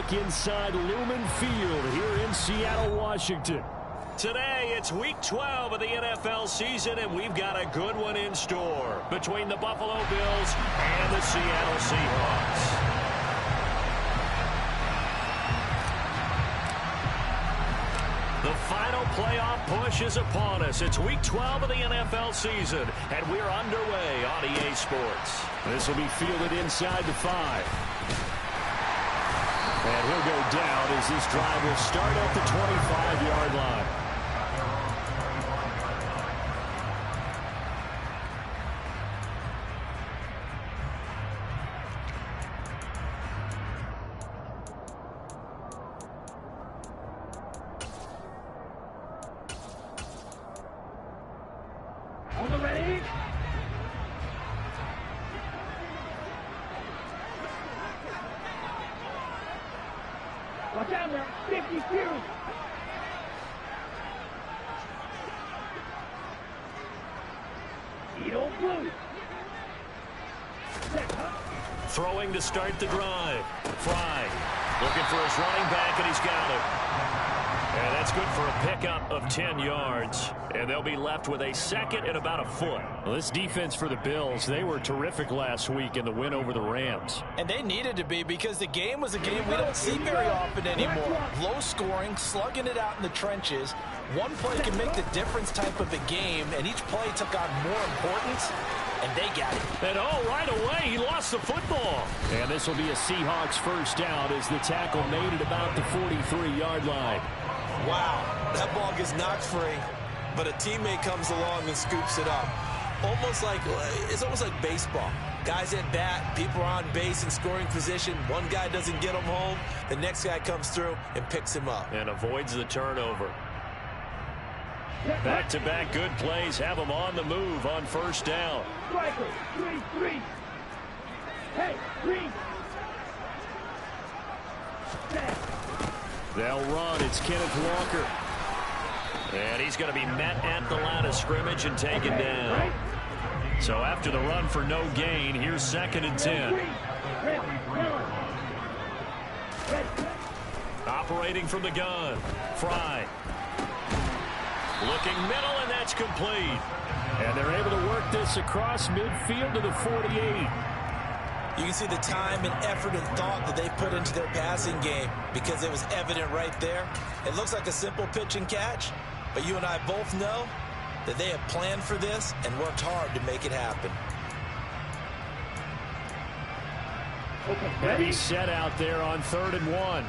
back inside Lumen Field here in Seattle, Washington. Today, it's Week 12 of the NFL season, and we've got a good one in store between the Buffalo Bills and the Seattle Seahawks. The final playoff push is upon us. It's Week 12 of the NFL season, and we're underway on EA Sports. This will be fielded inside the 5. And he'll go down as this drive will start at the 25-yard line. On the ready? Watch out now, 52. You don't blue. Throwing to start the drive. Fry looking for his running back, and he's got it. And that's good for a pickup of 10 yards. And they'll be left with a second and about a foot. Well, this defense for the Bills, they were terrific last week in the win over the Rams. And they needed to be because the game was a game we don't see very often anymore. Low scoring, slugging it out in the trenches. One play can make the difference type of a game, and each play took on more importance, and they got it. And right away, he lost the football. And this will be a Seahawks first down as the tackle made it about the 43-yard line. Wow, that ball gets knocked free, but a teammate comes along and scoops it up. It's almost like baseball. Guys at bat, people are on base in scoring position. One guy doesn't get him home, the next guy comes through and picks him up. And avoids the turnover. Back-to-back good plays have them on the move on first down. Striker, 3-3. Hey, 3. They'll run. It's Kenneth Walker. And he's going to be met at the line of scrimmage and taken down. So after the run for no gain, here's 2nd and 10. Operating from the gun. Fry. Looking middle, and that's complete. And they're able to work this across midfield to the 48. You can see the time and effort and thought that they put into their passing game because it was evident right there. It looks like a simple pitch and catch, but you and I both know that they have planned for this and worked hard to make it happen. Heavy set out there on 3rd and 1.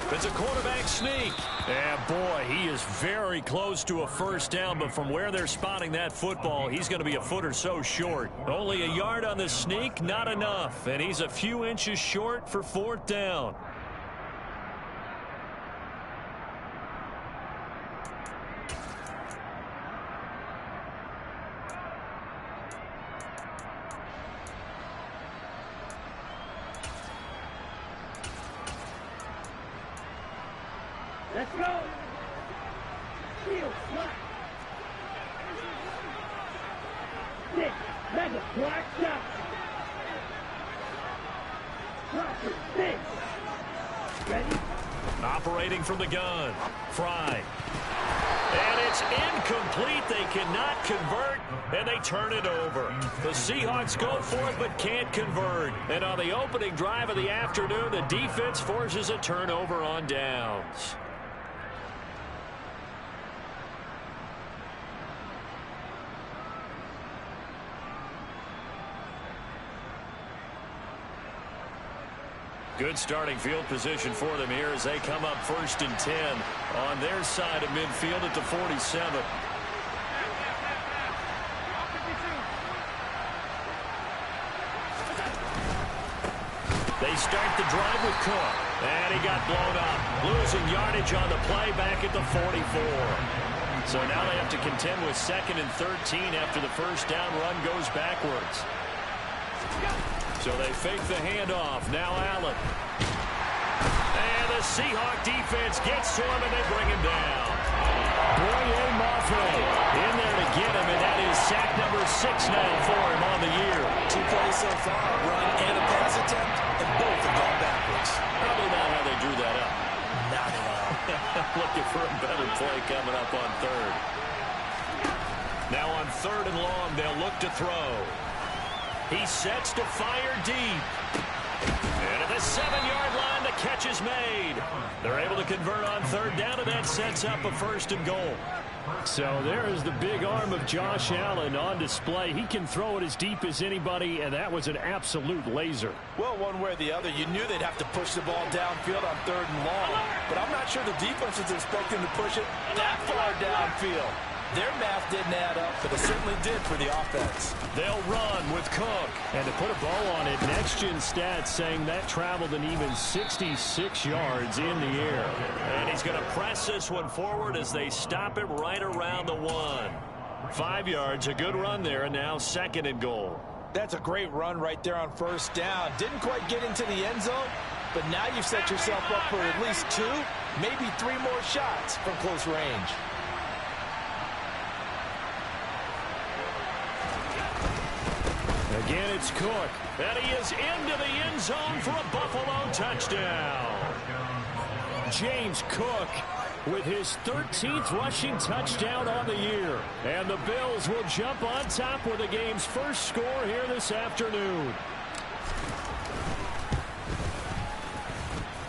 It's a quarterback sneak. Yeah, boy, he is very close to a first down, but from where they're spotting that football, he's going to be a foot or so short. Only a yard on the sneak, not enough, and he's a few inches short for 4th down. Let's go. Field, slot. 6. Mega black shot. Blocker, 6. Ready? Operating from the gun. Fry. And it's incomplete. They cannot convert, and they turn it over. The Seahawks go for it but can't convert. And on the opening drive of the afternoon, the defense forces a turnover on downs. Good starting field position for them here as they come up 1st and 10 on their side of midfield at the 47. They start the drive with Cook, and he got blown up, losing yardage on the play back at the 44. So now they have to contend with 2nd and 13 after the first down run goes backwards. So they fake the handoff. Now Allen. And the Seahawk defense gets to him, and they bring him down. Boye Mafe in there to get him, and that is sack number 6 now for him on the year. 2 plays so far, run and a pass attempt, and coming up on third. Now on 3rd and long, they'll look to throw. He sets to fire deep. And at the 7-yard line, the catch is made. They're able to convert on 3rd down, and that sets up a 1st and goal. So there is the big arm of Josh Allen on display. He can throw it as deep as anybody, and that was an absolute laser. Well, one way or the other, you knew they'd have to push the ball downfield on 3rd and long, but I'm not sure the defense was expecting to push it that far downfield. Their math didn't add up, but it certainly did for the offense. They'll run with Cook. And to put a bow on it, Next Gen Stats saying that traveled an even 66 yards in the air. And he's going to press this one forward as they stop him right around the 1. 5 yards, a good run there, and now 2nd and goal. That's a great run right there on 1st down. Didn't quite get into the end zone, but now you've set yourself up for at least 2, maybe 3 more shots from close range. Again, it's Cook. And he is into the end zone for a Buffalo touchdown. James Cook with his 13th rushing touchdown on the year. And the Bills will jump on top with the game's first score here this afternoon.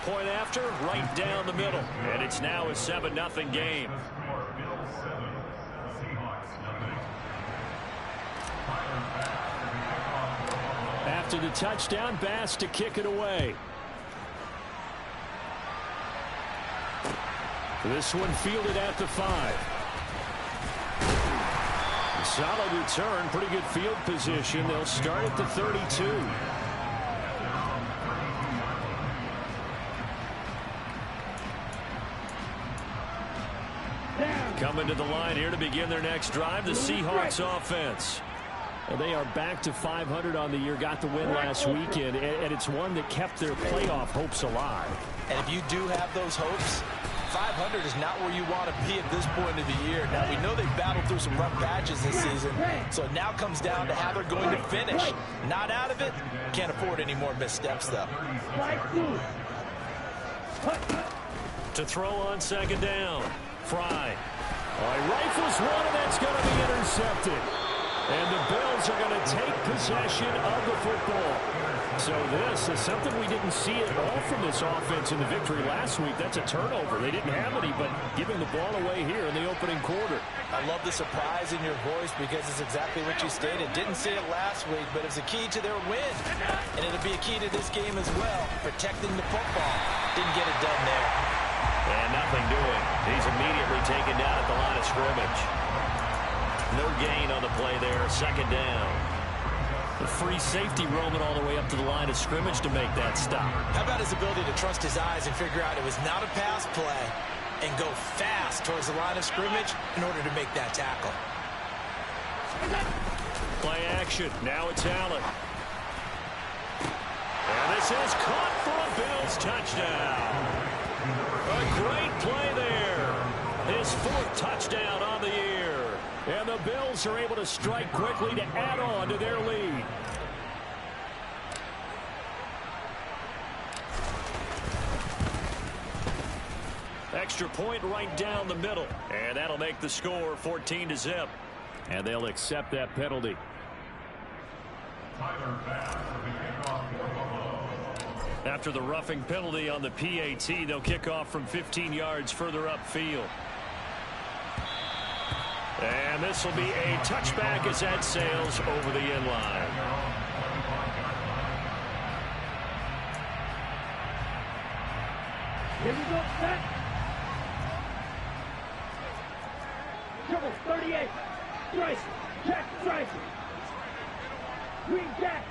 Point after, right down the middle. And it's now a 7-0 game. After the touchdown, Bass to kick it away. This one fielded at the 5. Solid return, pretty good field position. They'll start at the 32. Coming to the line here to begin their next drive, the Seahawks offense. They are back to 500 on the year, got the win last weekend, and it's one that kept their playoff hopes alive. And if you do have those hopes, 500 is not where you want to be at this point of the year. Now, we know they've battled through some rough patches this season, so it now comes down to how they're going to finish. Not out of it. Can't afford any more missteps, though. To throw on 2nd down. Fry. He rifles one, and that's going to be intercepted. And the Bills are going to take possession of the football. So this is something we didn't see at all from this offense in the victory last week. That's a turnover. They didn't have any, but giving the ball away here in the opening quarter. I love the surprise in your voice because it's exactly what you stated. Didn't say it last week, but it's a key to their win. And it'll be a key to this game as well, protecting the football. Didn't get it done there. And nothing doing. He's immediately taken down at the line of scrimmage. No gain on the play there. 2nd down. The free safety roaming all the way up to the line of scrimmage to make that stop. How about his ability to trust his eyes and figure out it was not a pass play and go fast towards the line of scrimmage in order to make that tackle. Play action. Now it's Allen. And this is caught for a Bills touchdown. A great play there. His 4th touchdown on the year. And the Bills are able to strike quickly to add on to their lead. Extra point right down the middle. And that'll make the score 14-0. And they'll accept that penalty. After the roughing penalty on the PAT, they'll kick off from 15 yards further upfield. And this will be a touchback as that sails over the end line. Here we go, set. Triple 38. Strike. Check, strike. Green jack.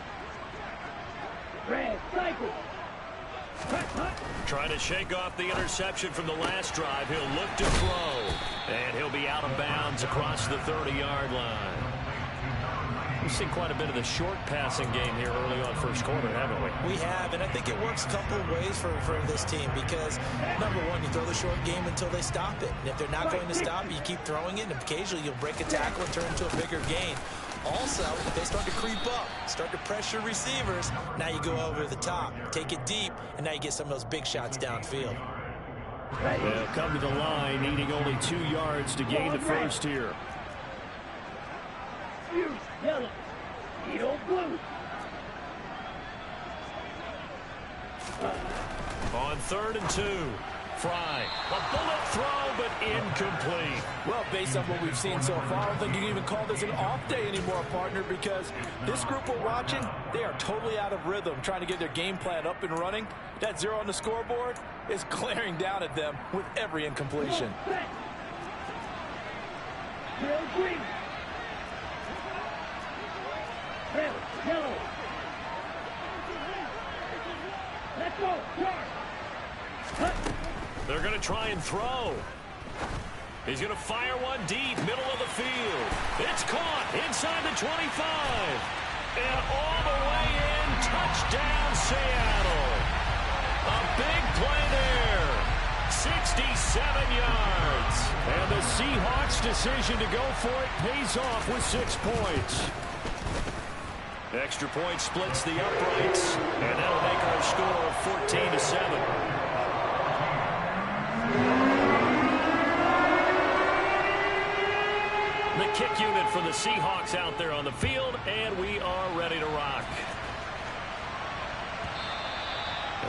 Red cycle. Trying to shake off the interception from the last drive. He'll look to throw. And he'll be out of bounds across the 30-yard line. We've seen quite a bit of the short passing game here early on first quarter, haven't we? We have, and I think it works a couple of ways for this team because, number one, you throw the short game until they stop it. And if they're not going to stop it, you keep throwing it, and occasionally you'll break a tackle and turn into a bigger gain. Also, if they start to creep up, start to pressure receivers, now you go over the top, take it deep, and now you get some of those big shots downfield. They'll come to the line, needing only 2 yards to gain the first here. Yellow. Eagle blue. On 3rd and 2. Fry. A bullet throw, but incomplete. Well, based on what we've seen so far, I don't think you can even call this an off day anymore, partner, because this group we're watching, they are totally out of rhythm, trying to get their game plan up and running. That 0 on the scoreboard is glaring down at them with every incompletion. Trail green. Trail yellow. Let's go. Charge. They're going to try and throw. He's going to fire one deep, middle of the field. It's caught inside the 25. And all the way in, touchdown Seattle. A big play there. 67 yards. And the Seahawks' decision to go for it pays off with 6 points. Extra point splits the uprights, and that'll make our score 14-7. The kick unit for the Seahawks out there on the field, and we are ready to rock.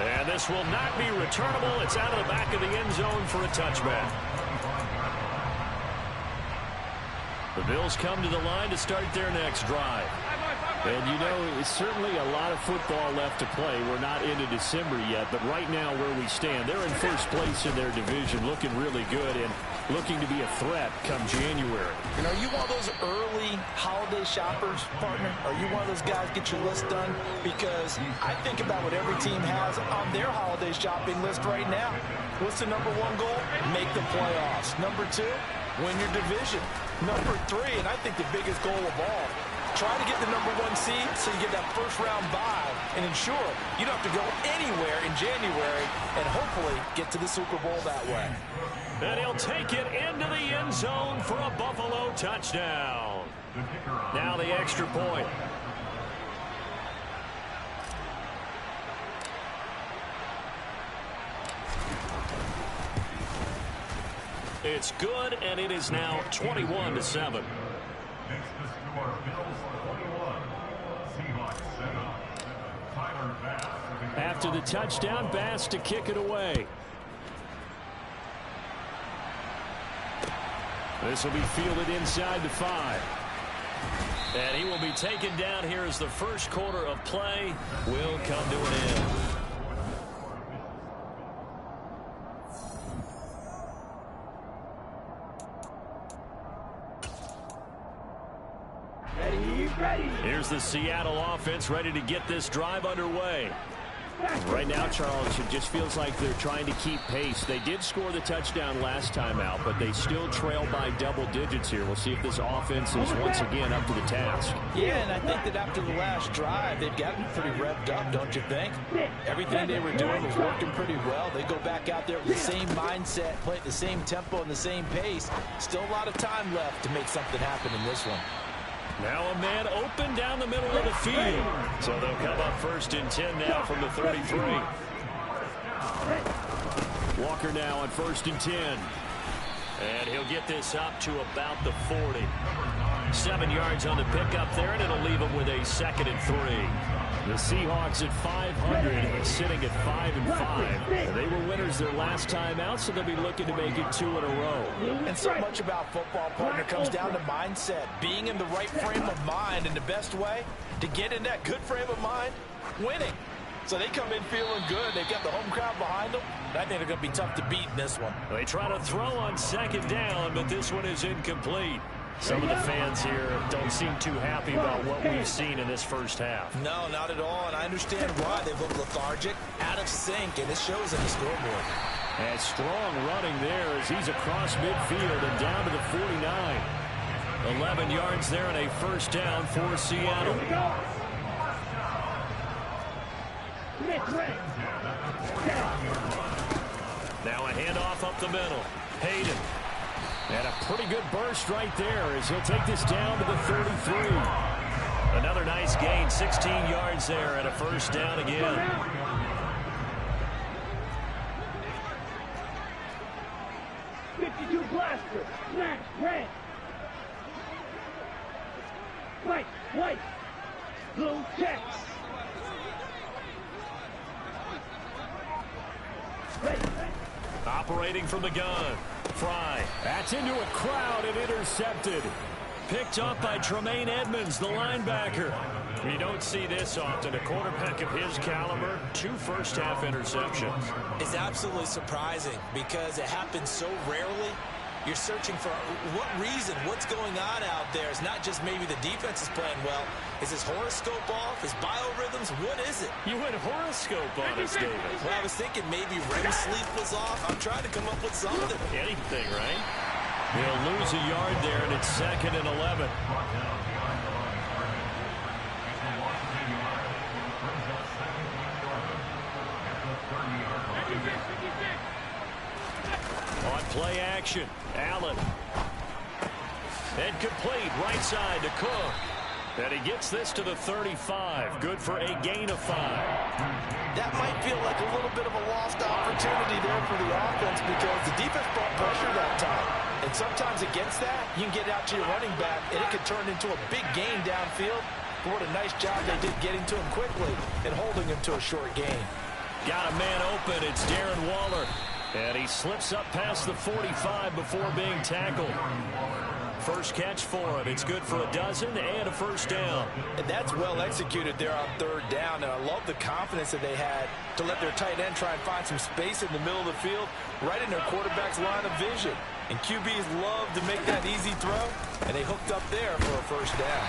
And this will not be returnable. It's out of the back of the end zone for a touchback. The Bills come to the line to start their next drive. And you know, it's certainly a lot of football left to play. We're not into December yet, but right now where we stand, they're in first place in their division, looking really good and looking to be a threat come January. And are you one of those early holiday shoppers, partner? Are you one of those guys get your list done? Because I think about what every team has on their holiday shopping list right now. What's the #1 goal? Make the playoffs. #2, win your division. #3, and I think the biggest goal of all, try to get the #1 seed so you get that first-round bye and ensure you don't have to go anywhere in January and hopefully get to the Super Bowl that way. And he'll take it into the end zone for a Buffalo touchdown. Now the extra point. It's good, and it is now 21-7. After the touchdown, Bass to kick it away. This will be fielded inside the 5. And he will be taken down here as the first quarter of play will come to an end. Ready. Here's the Seattle offense ready to get this drive underway. Right now, Charles, it just feels like they're trying to keep pace. They did score the touchdown last time out, but they still trail by double digits here. We'll see if this offense is once again up to the task. Yeah, and I think that after the last drive, they've gotten pretty revved up, don't you think? Everything they were doing was working pretty well. They go back out there with the same mindset, play at the same tempo and the same pace. Still a lot of time left to make something happen in this one. Now a man open down the middle of the field. So they'll come up 1st and 10 now from the 33. Walker now on 1st and 10. And he'll get this up to about the 40. 7 yards on the pickup there, and it'll leave him with a 2nd and 3. The Seahawks at 500, sitting at 5-5. They were winners their last time out, so they'll be looking to make it 2 in a row. And so much about football, partner, comes down to mindset. Being in the right frame of mind, and the best way to get in that good frame of mind, winning. So they come in feeling good. They've got the home crowd behind them. I think they're going to be tough to beat in this one. They try to throw on 2nd down, but this one is incomplete. Some of the fans here don't seem too happy about what we've seen in this first half. No, not at all, and I understand why. They look lethargic, out of sync, and it shows in the scoreboard. And strong running there as he's across midfield and down to the 49. 11 yards there and a 1st down for Seattle. Now a handoff up the middle. Hayden. And a pretty good burst right there as he'll take this down to the 33. Another nice gain, 16 yards there and a 1st down again. 52 blaster. Smash. Red. White. White. Blue check. Ready. Operating from the gun. Fry. That's into a crowd and intercepted. Picked up by Tremaine Edmonds, the linebacker. You don't see this often. A quarterback of his caliber, 2 first-half interceptions. It's absolutely surprising because it happens so rarely. You're searching for what reason, what's going on out there. It's not just maybe the defense is playing well. Is his horoscope off? His biorhythms? What is it? You went horoscope on us, David. Well, I was thinking maybe REM sleep was off. I'm trying to come up with something. Anything, right? He'll lose a yard there, and it's 2nd and 11. On play action, Allen. And complete, right side to Cook. And he gets this to the 35. Good for a gain of 5. That might feel like a little bit of a lost opportunity there for the offense because the defense brought pressure that time. And sometimes against that, you can get out to your running back, and it could turn into a big gain downfield. But what a nice job they did getting to him quickly and holding him to a short gain. Got a man open. It's Darren Waller. And he slips up past the 45 before being tackled. First catch for him. It's good for a dozen and a first down. And that's well executed there on 3rd down. And I love the confidence that they had to let their tight end try and find some space in the middle of the field, right in their quarterback's line of vision. And QBs love to make that easy throw, and they hooked up there for a first down.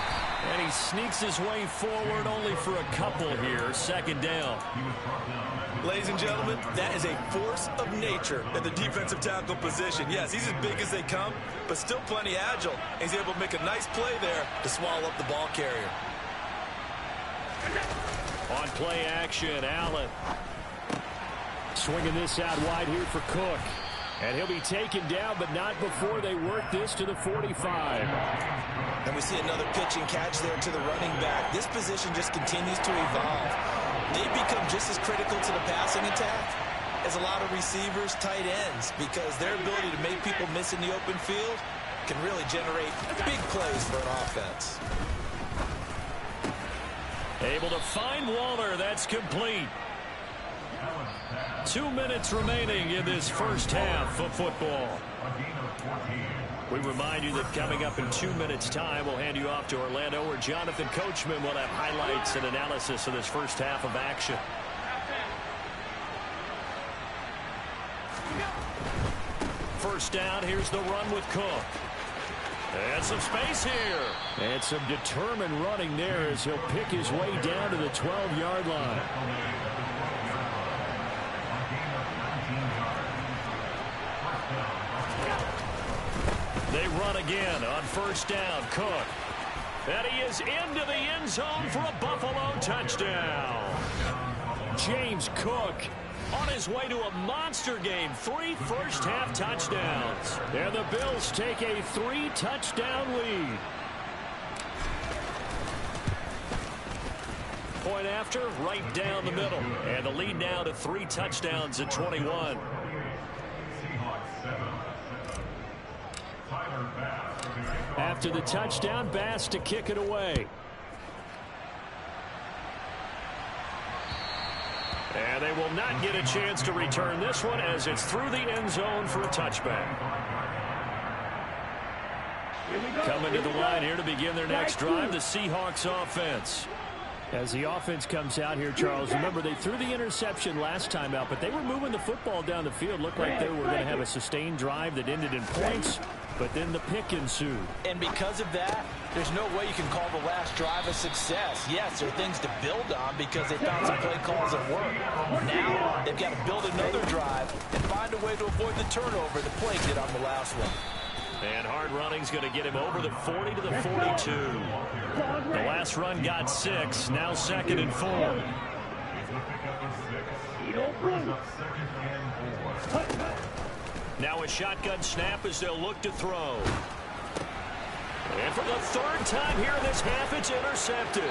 And he sneaks his way forward only for a couple here. 2nd down. Ladies and gentlemen, that is a force of nature in the defensive tackle position. Yes, he's as big as they come, but still plenty agile. He's able to make a nice play there to swallow up the ball carrier. On play action, Allen. Swinging this out wide here for Cook. And he'll be taken down, but not before they work this to the 45. And we see another pitch and catch there to the running back. This position just continues to evolve. They become just as critical to the passing attack as a lot of receivers, tight ends, because their ability to make people miss in the open field can really generate big plays for an offense. Able to find Waller. That's complete. 2 minutes remaining in this first half of football. We remind you that coming up in 2 minutes' time, we'll hand you off to Orlando, where Jonathan Coachman will have highlights and analysis of this first half of action. First down, here's the run with Cook. And some space here. And some determined running there as he'll pick his way down to the 12-yard line. They run again on first down. Cook. And he is into the end zone for a Buffalo touchdown. James Cook on his way to a monster game. 3 first-half touchdowns. And the Bills take a 3-touchdown lead. Point after, right down the middle. And the lead now to 3 touchdowns at 21. After the touchdown, Bass to kick it away. And they will not get a chance to return this one as it's through the end zone for a touchback. Coming to the line here to begin their next drive, the Seahawks offense. As the offense comes out here, Charles, remember they threw the interception last time out, but they were moving the football down the field. Looked like they were going to have a sustained drive that ended in points, but then the pick ensued. And because of that, there's no way you can call the last drive a success. Yes, there are things to build on because they found some play calls that work. Now they've got to build another drive and find a way to avoid the turnover the play did on the last one. And hard running's going to get him over the 40 to the 42. The last run got 6. Now 2nd and 4. Now a shotgun snap as they'll look to throw. And for the third time here in this half, it's intercepted.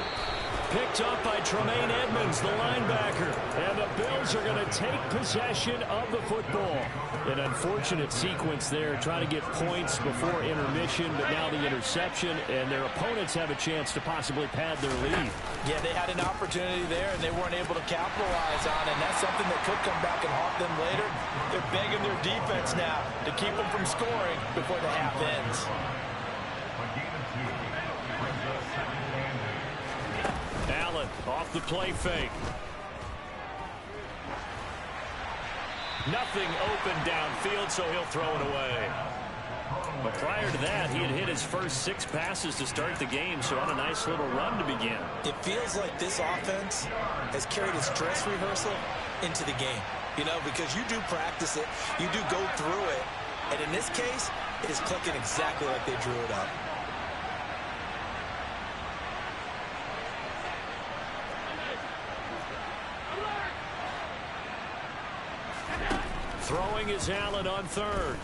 Picked up by Tremaine Edmonds, the linebacker. And the Bills are going to take possession of the football. An unfortunate sequence there, trying to get points before intermission, but now the interception, and their opponents have a chance to possibly pad their lead. Yeah, they had an opportunity there, and they weren't able to capitalize on it, and that's something that could come back and haunt them later. They're begging their defense now to keep them from scoring before the half ends. Allen off the play fake. Nothing open downfield, so he'll throw it away. But prior to that, he had hit his first 6 passes to start the game, so on a nice little run to begin. It feels like this offense has carried its dress rehearsal into the game. You know, because you do practice it, you do go through it, and in this case, it is clicking exactly like they drew it up. Throwing is Allen on third.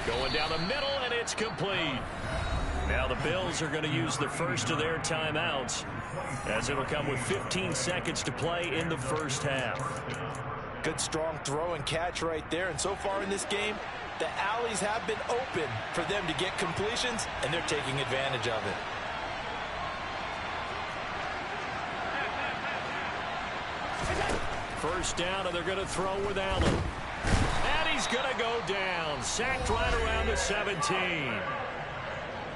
Going down the middle, and it's complete. Now the Bills are going to use the first of their timeouts, as it'll come with 15 seconds to play in the first half. Good, strong throw and catch right there. And so far in this game, the alleys have been open for them to get completions, and they're taking advantage of it. First down, and they're going to throw with Allen. And he's going to go down. Sacked right around the 17.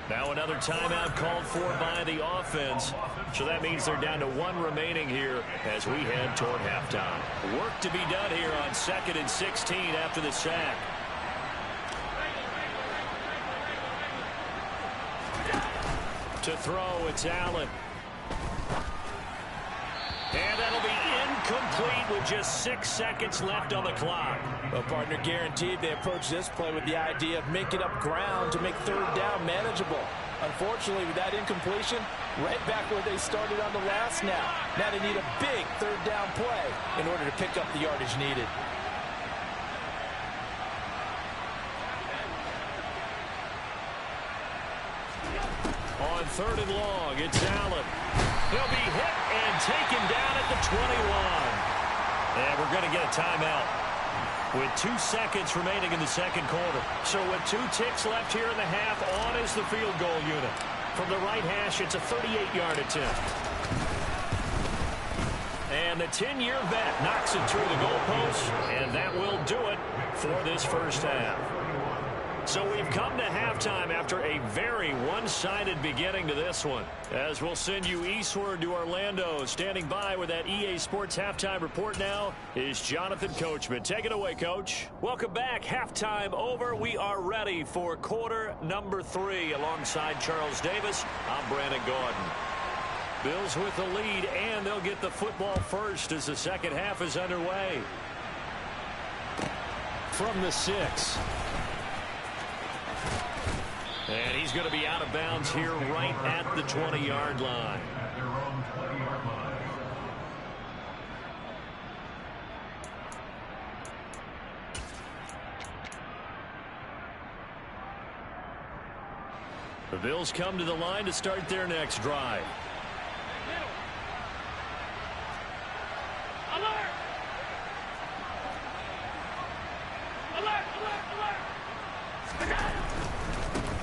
Now another timeout called for by the offense. So that means they're down to 1 remaining here as we head toward halftime. Work to be done here on 2nd and 16 after the sack. To throw, it's Allen. And that'll be incomplete with just 6 seconds left on the clock. Well, partner, guaranteed they approach this play with the idea of making up ground to make third down manageable. Unfortunately, with that incompletion, right back where they started on the last snap. Now they need a big third down play in order to pick up the yardage needed. On 3rd and long, it's Allen. He'll be hit and taken down at the 21. And we're going to get a timeout with 2 seconds remaining in the second quarter. So with 2 ticks left here in the half, on is the field goal unit. From the right hash, it's a 38-yard attempt. And the 10-year vet knocks it through the goalpost, and that will do it for this first half. So we've come to halftime after a very one-sided beginning to this one. As we'll send you eastward to Orlando. Standing by with that EA Sports halftime report now is Jonathan Coachman. Take it away, Coach. Welcome back. Halftime over. We are ready for quarter number 3. Alongside Charles Davis, I'm Brandon Gordon. Bills with the lead, and they'll get the football first as the second half is underway. From the 6. And he's going to be out of bounds here right at the 20-yard line. The Bills come to the line to start their next drive.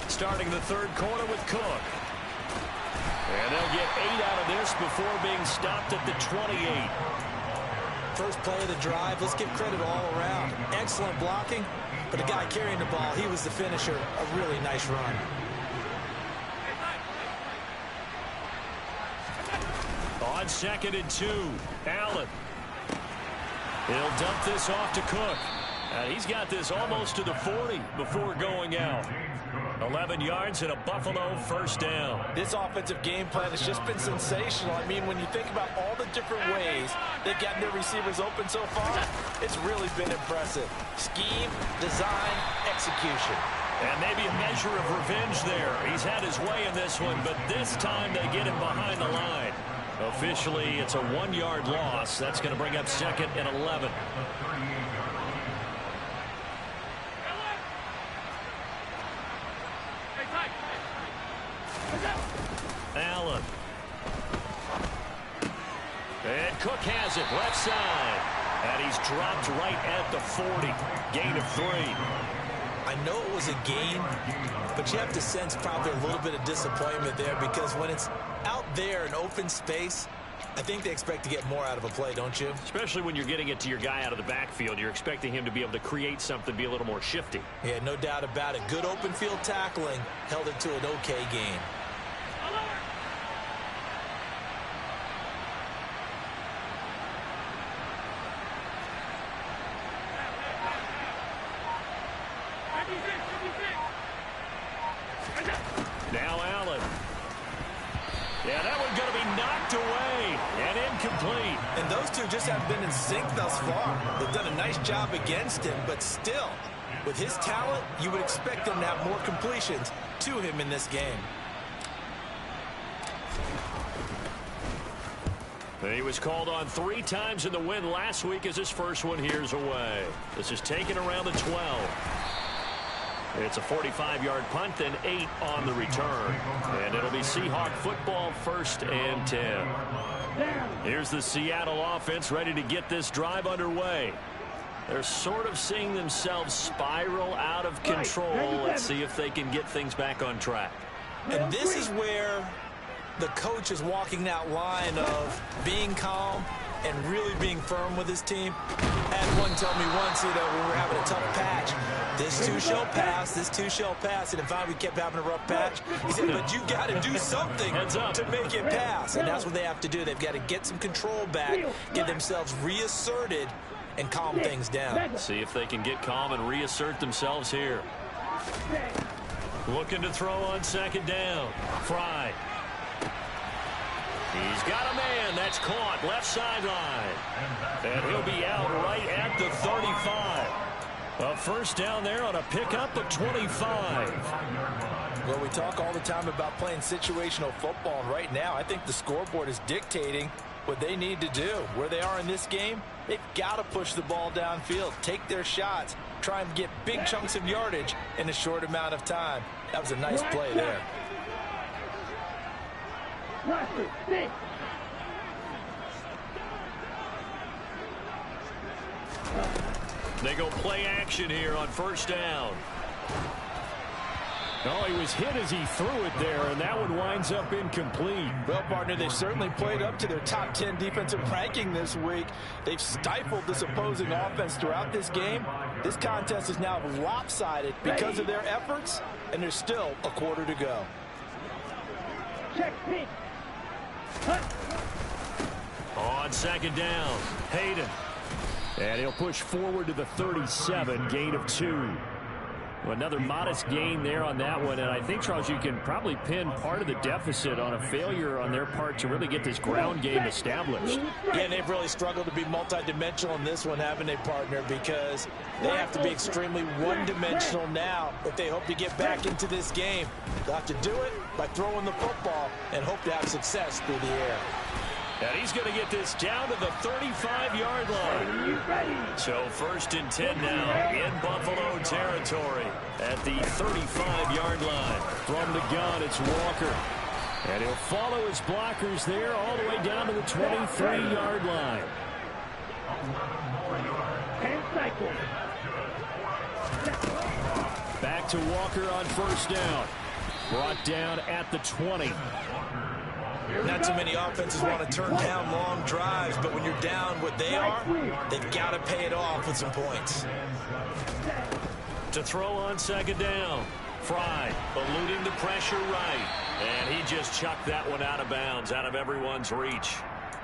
Starting the third quarter with Cook. And they'll get 8 out of this before being stopped at the 28. First play of the drive, let's give credit all around. Excellent blocking, but the guy carrying the ball, he was the finisher. A really nice run. On 2nd and 2, Allen. He'll dump this off to Cook. And he's got this almost to the 40 before going out. 11 yards and a Buffalo first down. This offensive game plan has just been sensational. I mean, when you think about all the different ways they've gotten their receivers open so far, it's really been impressive. Scheme, design, execution. And maybe a measure of revenge there. He's had his way in this one, but this time they get him behind the line. Officially, it's a 1-yard loss. That's going to bring up 2nd and 11. Cook has it, left side. And he's dropped right at the 40. Gain of 3. I know it was a gain, but you have to sense probably a little bit of disappointment there, because when it's out there in open space, I think they expect to get more out of a play, don't you? Especially when you're getting it to your guy out of the backfield. You're expecting him to be able to create something, be a little more shifty. Yeah, no doubt about it. Good open field tackling held it to an okay game. Now Allen. Yeah, that one's going to be knocked away and incomplete. And those two just have been in sync thus far. They've done a nice job against him, but still, with his talent, you would expect them to have more completions to him in this game. He was called on 3 times in the win last week as his first one here's away. This is taken around the 12. It's a 45-yard punt, then 8 on the return. And it'll be Seahawk football, 1st and 10. Here's the Seattle offense ready to get this drive underway. They're sort of seeing themselves spiral out of control. Let's see if they can get things back on track. And this is where the coach is walking that line of being calm and really being firm with his team. I had one tell me once, when we were having a tough patch, this too shall pass, this too shall pass. And if we kept having a rough patch, he said, but you got to do something to make it pass. And that's what they have to do. They've got to get some control back, get themselves reasserted, and calm things down. See if they can get calm and reassert themselves here. Looking to throw on 2nd down. Fry. He's got a man. That's caught. Left sideline. And he'll be out right at the 35. A 1st down there on a pickup of 25. Well, we talk all the time about playing situational football. And right now, I think the scoreboard is dictating what they need to do. Where they are in this game, they've got to push the ball downfield, take their shots, try and get big chunks of yardage in a short amount of time. That was a nice play there. They go play action here on 1st down. Oh, he was hit as he threw it there, and that one winds up incomplete. Well, partner, they certainly played up to their top 10 defensive ranking this week. They've stifled this opposing offense throughout this game. This contest is now lopsided because of their efforts, and there's still a quarter to go. Check me. On 2nd down, Hayden. And he'll push forward to the 37, gain of 2. Another modest gain there on that one, and I think, Charles, you can probably pin part of the deficit on a failure on their part to really get this ground game established. Yeah, and they've really struggled to be multidimensional in this one, haven't they, partner? Because they have to be extremely one-dimensional now if they hope to get back into this game. They'll have to do it by throwing the football and hope to have success through the air. And he's going to get this down to the 35-yard line. So 1st and 10 now in Buffalo territory at the 35-yard line. From the gun, it's Walker. And he'll follow his blockers there all the way down to the 23-yard line. And cycle. Back to Walker on 1st down. Brought down at the 20. Not too many offenses want to turn down long drives, but when you're down what they are, they've got to pay it off with some points. To throw on 2nd down. Fry eluding the pressure right. And he just chucked that one out of bounds, out of everyone's reach.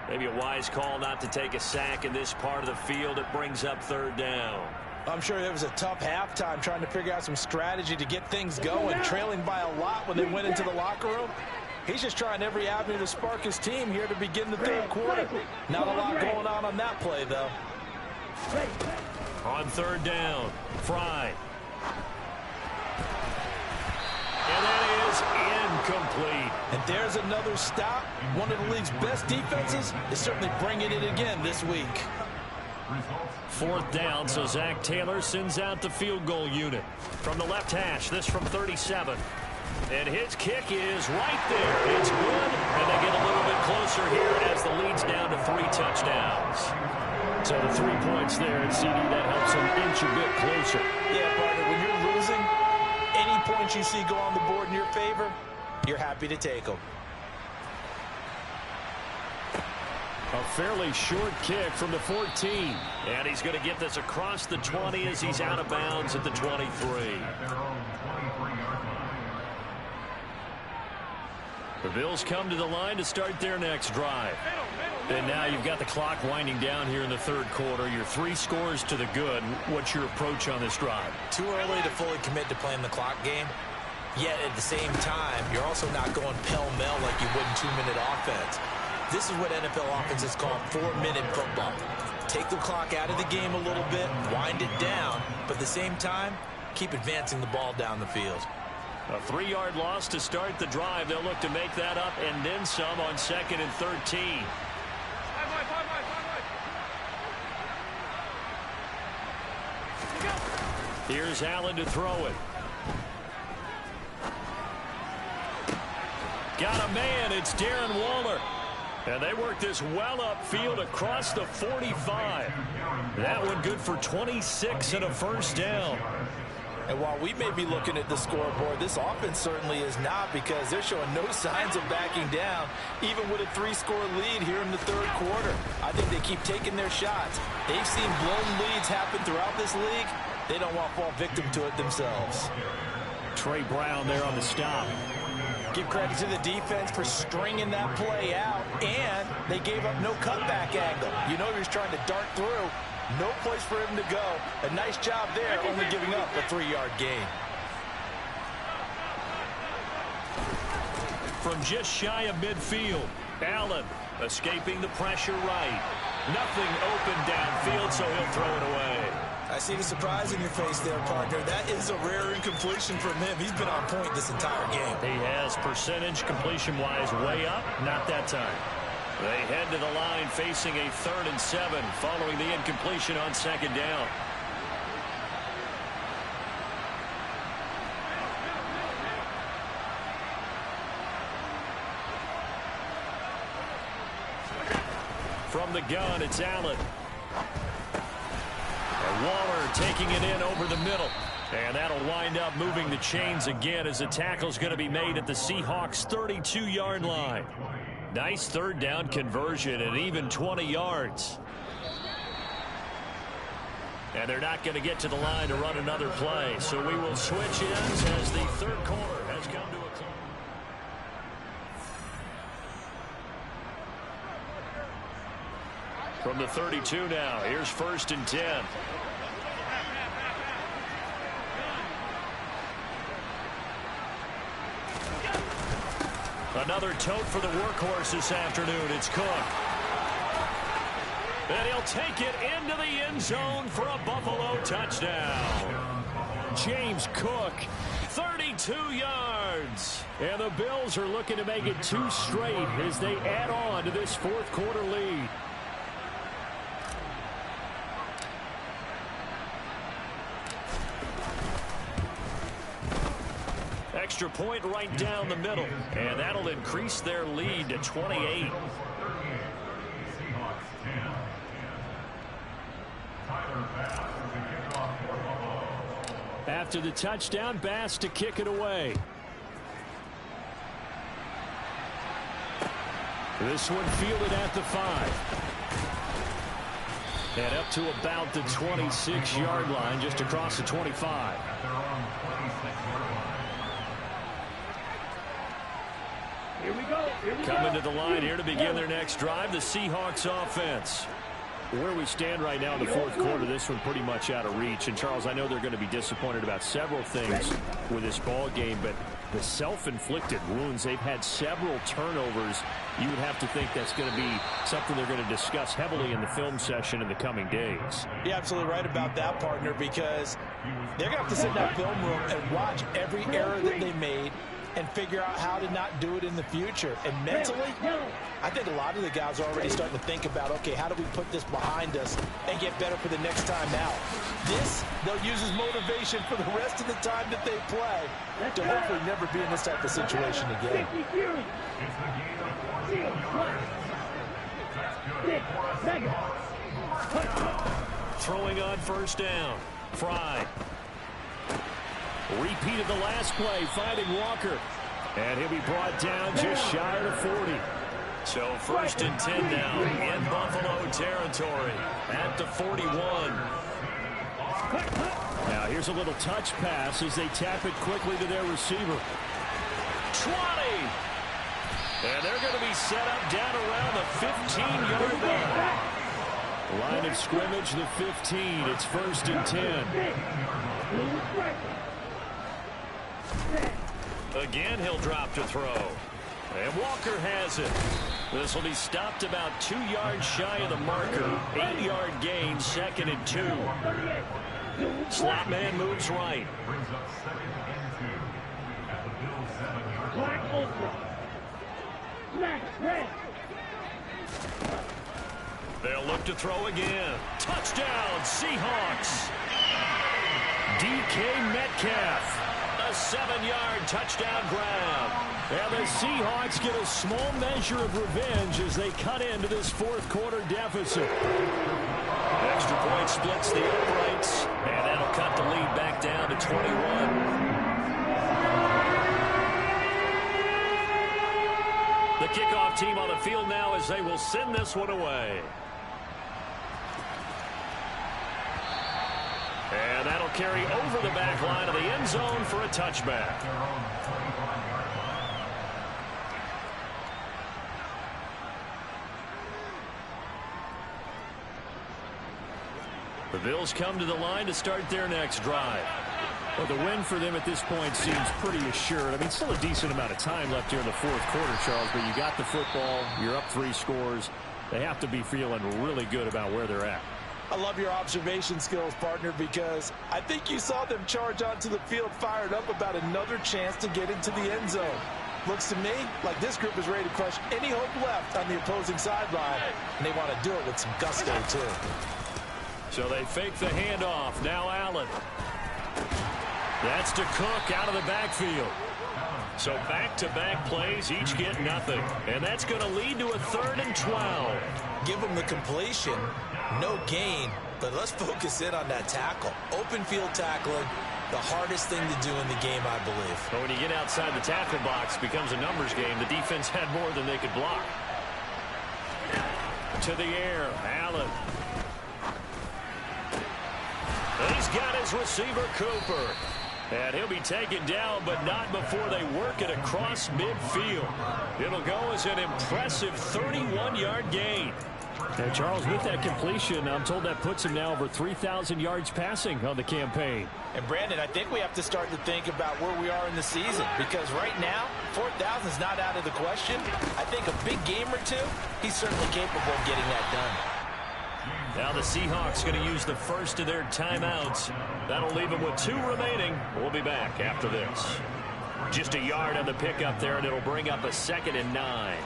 Maybe a wise call not to take a sack in this part of the field. It brings up 3rd down. I'm sure there was a tough halftime trying to figure out some strategy to get things going, trailing by a lot when they went into the locker room. He's just trying every avenue to spark his team here to begin the 3rd quarter. Not a lot going on that play, though. On 3rd down, Fry. And that is incomplete. And there's another stop. One of the league's best defenses is certainly bringing it again this week. 4th down, so Zach Taylor sends out the field goal unit. From the left hash, this from 37. And his kick is right there. It's good, and they get a little bit closer here as the lead's down to 3 touchdowns. So the 3 points there at CD, that helps them inch a bit closer. Yeah, partner, when you're losing, any points you see go on the board in your favor, you're happy to take them. A fairly short kick from the 14. And he's going to get this across the 20 as he's out of bounds at the 23. The Bills come to the line to start their next drive. And now you've got the clock winding down here in the third quarter. You're 3 scores to the good. What's your approach on this drive? Too early to fully commit to playing the clock game. Yet at the same time, you're also not going pell-mell like you would in 2-minute offense. This is what NFL offenses call 4-minute football. Take the clock out of the game a little bit, wind it down, but at the same time, keep advancing the ball down the field. A 3-yard loss to start the drive. They'll look to make that up and then some on 2nd and 13. Here's Allen to throw it. Got a man. It's Darren Waller. And they work this well upfield across the 45. That one good for 26 and a first down. And while we may be looking at the scoreboard, this offense certainly is not, because they're showing no signs of backing down, even with a 3-score lead here in the third quarter. I think they keep taking their shots. They've seen blown leads happen throughout this league. They don't want to fall victim to it themselves. Trey Brown there on the stop. Give credit to the defense for stringing that play out, and they gave up no cutback angle. You know he was trying to dart through. No place for him to go. A nice job there, only giving up a 3-yard gain. From just shy of midfield, Allen escaping the pressure right. Nothing open downfield, so he'll throw it away. I see the surprise in your face there, partner. That is a rare incompletion from him. He's been on point this entire game. He has percentage completion-wise way up, not that time. They head to the line facing a 3rd and 7 following the incompletion on 2nd down. From the gun, it's Allen. And Waller taking it in over the middle. And that'll wind up moving the chains again as the tackle's going to be made at the Seahawks' 32-yard line. Nice 3rd down conversion and even 20 yards. And they're not going to get to the line to run another play. So we will switch ends as the third quarter has come to a close. From the 32 now, here's 1st and 10. Another tote for the workhorse this afternoon. It's Cook. And he'll take it into the end zone for a Buffalo touchdown. James Cook, 32 yards. And the Bills are looking to make it 2 straight as they add on to this 4th quarter lead. Extra point right down the middle, and that'll increase their lead to 28. After the touchdown, Bass to kick it away. This one fielded at the 5. And up to about the 26-yard line, just across the 25. Here we go. Coming to the line here to begin their next drive, the Seahawks offense. Where we stand right now in the 4th quarter, this one pretty much out of reach. And, Charles, I know they're going to be disappointed about several things with this ball game, but the self-inflicted wounds, they've had several turnovers. You would have to think that's going to be something they're going to discuss heavily in the film session in the coming days. You're absolutely right about that, partner, because they're going to have to sit in that film room and watch every error that they made, and figure out how to not do it in the future. And mentally, I think a lot of the guys are already starting to think about, okay, how do we put this behind us and get better for the next time out? This, they'll use as motivation for the rest of the time that they play to hopefully never be in this type of situation again. Throwing on first down. Fry. Repeat of the last play, finding Walker. And he'll be brought down just shy of the 40. So 1st and 10 now in Buffalo territory at the 41. Now here's a little touch pass as they tap it quickly to their receiver. 20. And they're going to be set up down around the 15-yard line. Line of scrimmage, the 15. It's 1st and 10. Again, he'll drop to throw. And Walker has it. This will be stopped about 2 yards shy of the marker. 8-yard gain, 2nd and 2. Slot man moves right. They'll look to throw again. Touchdown, Seahawks. DK Metcalf. A 7-yard touchdown grab. And the Seahawks get a small measure of revenge as they cut into this 4th quarter deficit. Extra point splits the uprights, and that'll cut the lead back down to 21. The kickoff team on the field now as they will send this one away. And that'll carry over the back line of the end zone for a touchback. The Bills come to the line to start their next drive. Well, the win for them at this point seems pretty assured. I mean, still a decent amount of time left here in the 4th quarter, Charles, but you got the football, you're up 3 scores. They have to be feeling really good about where they're at. I love your observation skills, partner, because I think you saw them charge onto the field fired up about another chance to get into the end zone. Looks to me like this group is ready to crush any hope left on the opposing sideline, and they want to do it with some gusto, too. So they fake the handoff. Now Allen. That's to Cook out of the backfield. So back-to-back plays, each get nothing. And that's going to lead to a 3rd and 12. Give them the completion. No gain, but let's focus in on that tackle. Open field tackling, the hardest thing to do in the game, I believe. But when you get outside the tackle box, it becomes a numbers game. The defense had more than they could block. To the air, Allen. He's got his receiver, Cooper. And he'll be taken down, but not before they work it across midfield. It'll go as an impressive 31-yard gain. Now, Charles, with that completion, I'm told that puts him now over 3,000 yards passing on the campaign. And, Brandon, I think we have to start to think about where we are in the season, because right now, 4,000 is not out of the question. I think a big game or two, he's certainly capable of getting that done. Now the Seahawks going to use the first of their timeouts. That'll leave them with 2 remaining. We'll be back after this. Just a yard on the pickup there, and it'll bring up a 2nd and 9.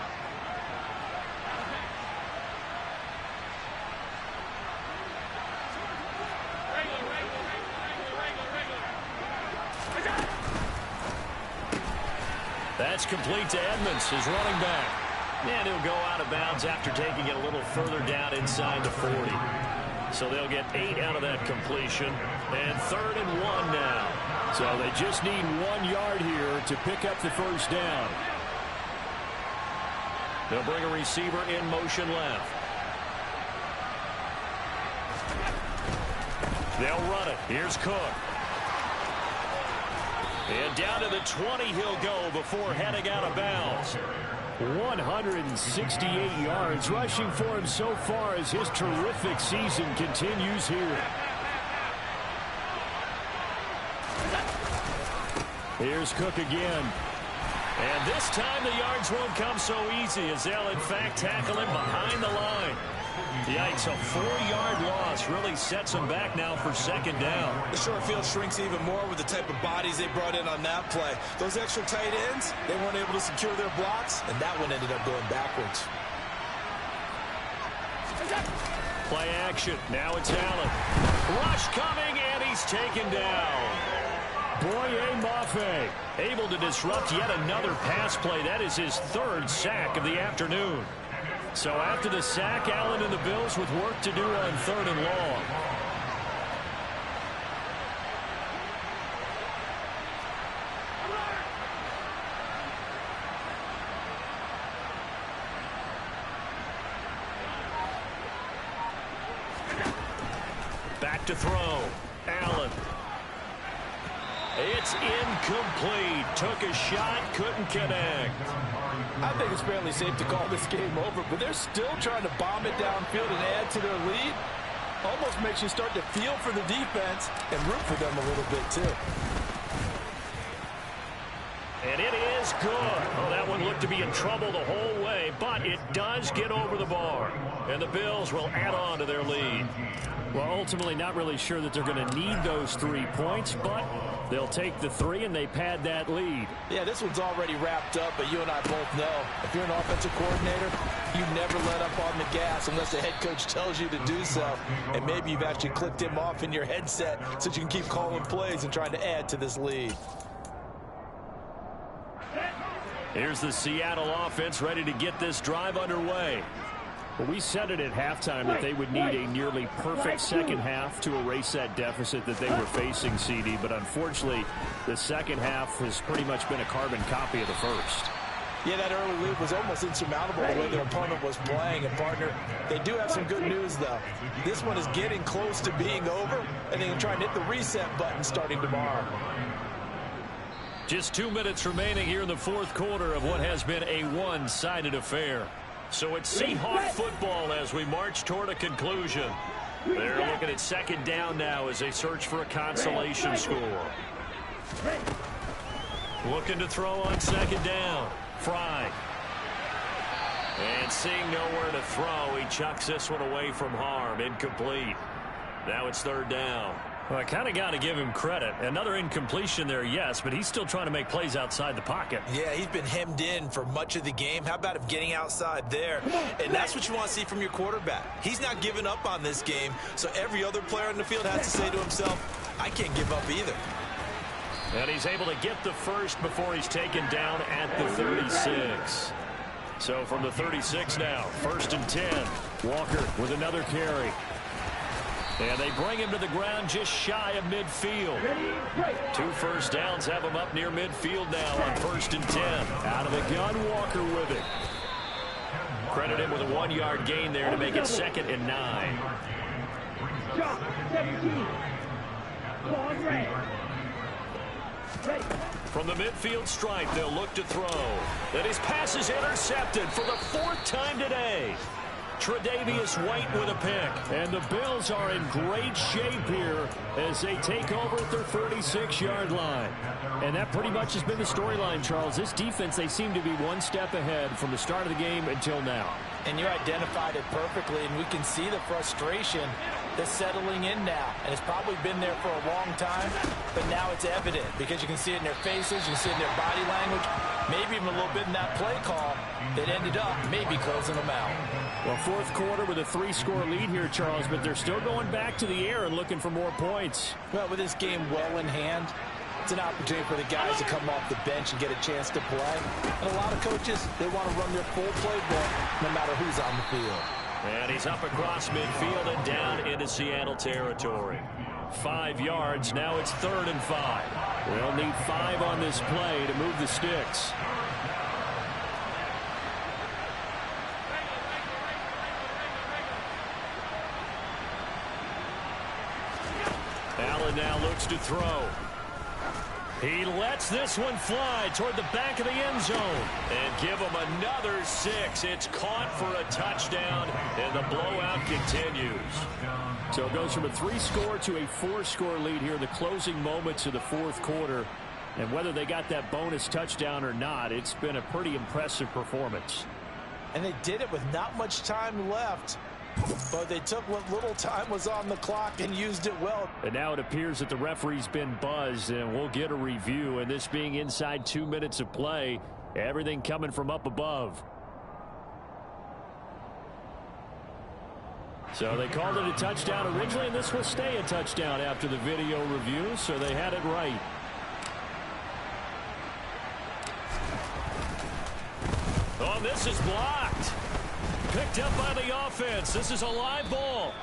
That's complete to Edmonds, his running back. And he'll go out of bounds after taking it a little further down inside the 40. So they'll get 8 out of that completion. And 3rd and 1 now. So they just need 1 yard here to pick up the first down. They'll bring a receiver in motion left. They'll run it. Here's Cook. And down to the 20 he'll go before heading out of bounds. 168 yards rushing for him so far as his terrific season continues here. Here's Cook again. And this time the yards won't come so easy as they'll in fact tackle him behind the line. Yikes, a 4-yard loss really sets them back now for second down. The short field shrinks even more with the type of bodies they brought in on that play. Those extra tight ends, they weren't able to secure their blocks, and that one ended up going backwards. Play action. Now it's Allen. Rush coming, and he's taken down. Boye Mafe Able to disrupt yet another pass play. That is his 3rd sack of the afternoon. So after the sack, Allen and the Bills with work to do on 3rd and long. Back to throw. Allen. It's incomplete. Took a shot, couldn't connect. I think it's fairly safe to call this game over, but they're still trying to bomb it downfield and add to their lead. Almost makes you start to feel for the defense and root for them a little bit, too. And it is good. Oh, that one looked to be in trouble the whole way, but it does get over the bar. And the Bills will add on to their lead. Well, ultimately not really sure that they're going to need those 3 points, but they'll take the 3 and they pad that lead. Yeah, this one's already wrapped up, but you and I both know if you're an offensive coordinator, you never let up on the gas unless the head coach tells you to do so. And maybe you've actually clicked him off in your headset so that you can keep calling plays and trying to add to this lead. Here's the Seattle offense ready to get this drive underway. Well, we said it at halftime that they would need a nearly perfect second half to erase that deficit that they were facing, CD. But unfortunately, the second half has pretty much been a carbon copy of the first. Yeah, that early lead was almost insurmountable the way their opponent was playing. And, partner, they do have some good news, though. This one is getting close to being over, and they can try and hit the reset button starting tomorrow. Just 2 minutes remaining here in the 4th quarter of what has been a one-sided affair. So it's Seahawk football as we march toward a conclusion. They're looking at second down now as they search for a consolation score. Looking to throw on second down. Fry. And seeing nowhere to throw, he chucks this one away from harm. Incomplete. Now it's 3rd down. Well, I kind of got to give him credit. Another incompletion there, yes, but he's still trying to make plays outside the pocket. Yeah, he's been hemmed in for much of the game. How about him getting outside there? And that's what you want to see from your quarterback. He's not giving up on this game, so every other player on the field has to say to himself, I can't give up either. And he's able to get the first before he's taken down at the 36. So from the 36 now, 1st and 10. Walker with another carry. And they bring him to the ground just shy of midfield. 2 first downs have him up near midfield now on 1st and 10. Out of the gun, Walker with it. Credit him with a 1-yard gain there to make it 2nd and 9. From the midfield stripe, they'll look to throw. And his pass is intercepted for the 4th time today. Tre'Davious White with a pick. And the Bills are in great shape here as they take over at their 36-yard line. And that pretty much has been the storyline, Charles. This defense, they seem to be one step ahead from the start of the game until now. And you identified it perfectly, and we can see the frustration that's settling in now. And it's probably been there for a long time, but now it's evident because you can see it in their faces, you can see it in their body language, maybe even a little bit in that play call that ended up maybe closing them out. Well, 4th quarter with a 3-score lead here, Charles, but they're still going back to the air and looking for more points. Well, with this game well in hand, it's an opportunity for the guys to come off the bench and get a chance to play. And a lot of coaches, they want to run their full playbook no matter who's on the field. And he's up across midfield and down into Seattle territory. 5 yards, now it's 3rd and 5. They'll need 5 on this play to move the sticks. Allen now looks to throw. He lets this one fly toward the back of the end zone. And give him another 6. It's caught for a touchdown, and the blowout continues. So it goes from a 3-score to a 4-score lead here in the closing moments of the 4th quarter. And whether they got that bonus touchdown or not, it's been a pretty impressive performance. And they did it with not much time left. But they took what little time was on the clock and used it well. And now it appears that the referee's been buzzed, and we'll get a review. And this being inside 2 minutes of play, everything coming from up above. So they called it a touchdown originally, and this will stay a touchdown after the video review, so they had it right. Oh, this is blocked. Picked up by the offense. This is a live ball.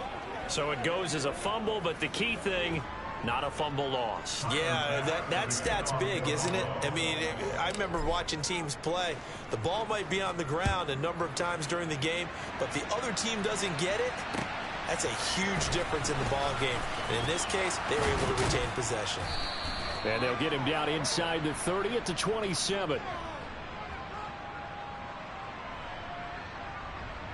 So it goes as a fumble, but the key thing, not a fumble loss. Yeah, that stat's big, isn't it? I mean, I remember watching teams play. The ball might be on the ground a number of times during the game, but the other team doesn't get it. That's a huge difference in the ball game. And in this case, they were able to retain possession. And they'll get him down inside the 30 at the 27.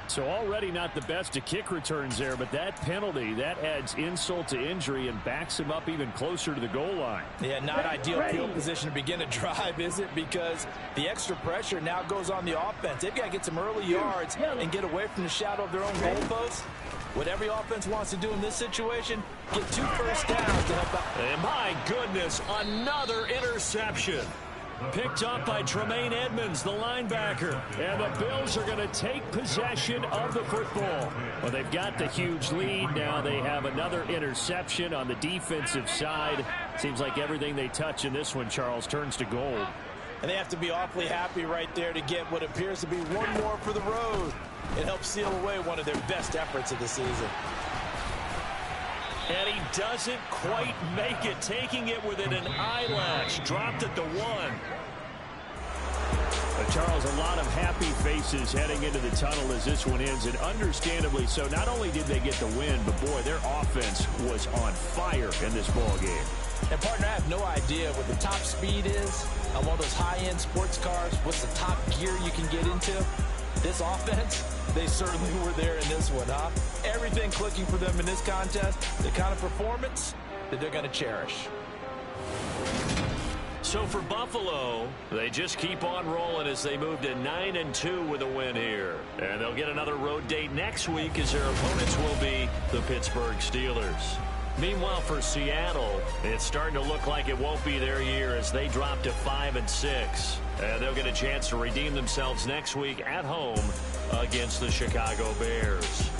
So already not the best of kick returns there, but that penalty, that adds insult to injury and backs him up even closer to the goal line. Yeah, not ideal field position to begin a drive, is it? Because the extra pressure now goes on the offense. They've got to get some early yards and get away from the shadow of their own goalposts. What every offense wants to do in this situation, get 2 first downs to help out. And my goodness, another interception. Picked up by Tremaine Edmonds, the linebacker. And the Bills are going to take possession of the football. Well, they've got the huge lead. Now they have another interception on the defensive side. Seems like everything they touch in this one, Charles, turns to gold. And they have to be awfully happy right there to get what appears to be one more for the road. It helps seal away one of their best efforts of the season. And he doesn't quite make it, taking it within an eyelash. Dropped at the 1. Charles, a lot of happy faces heading into the tunnel as this one ends, and understandably so. Not only did they get the win, but boy, their offense was on fire in this ball game. And partner, I have no idea what the top speed is on one of those high-end sports cars. What's the top gear you can get into? This offense, they certainly were there in this one, huh? Everything clicking for them in this contest, the kind of performance that they're going to cherish. So for Buffalo, they just keep on rolling as they move to 9-2 with a win here. And they'll get another road date next week as their opponents will be the Pittsburgh Steelers. Meanwhile, for Seattle, it's starting to look like it won't be their year as they drop to 5-6. And they'll get a chance to redeem themselves next week at home against the Chicago Bears.